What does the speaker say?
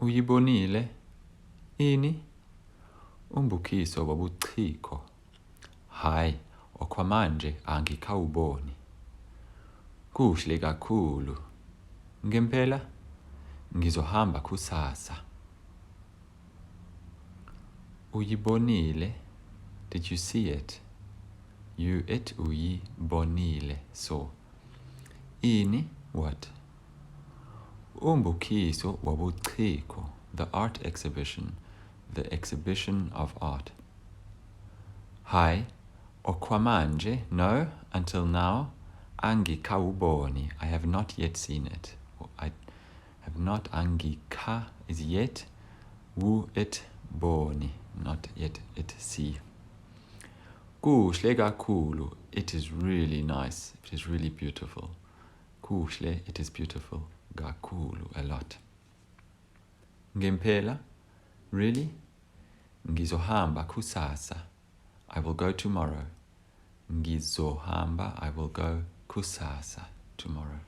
Uyibonile? Ini? Umbukiso wobuchiko. Hayi, okwamanje angikhawuboni. Kuhle kakhulu. Ngempela? Ngizohamba kusasa. Uyibonile? Did you see it? It uyibonile, so. Ini, what? Umbukiso wobuchiko, the art exhibition, the exhibition of art. Hi, okwamanje, no, until now. Angikawuboni, I have not yet seen it. I have not. Angika is yet. Wu it boni, not yet it see. Kuhle kakhulu, it is really nice. It is really beautiful. Kuhle, it is beautiful. Kakhulu, a lot. Ngempela, really? Ngizohamba kusasa. I will go tomorrow. Ngizohamba, I will go kusasa, tomorrow.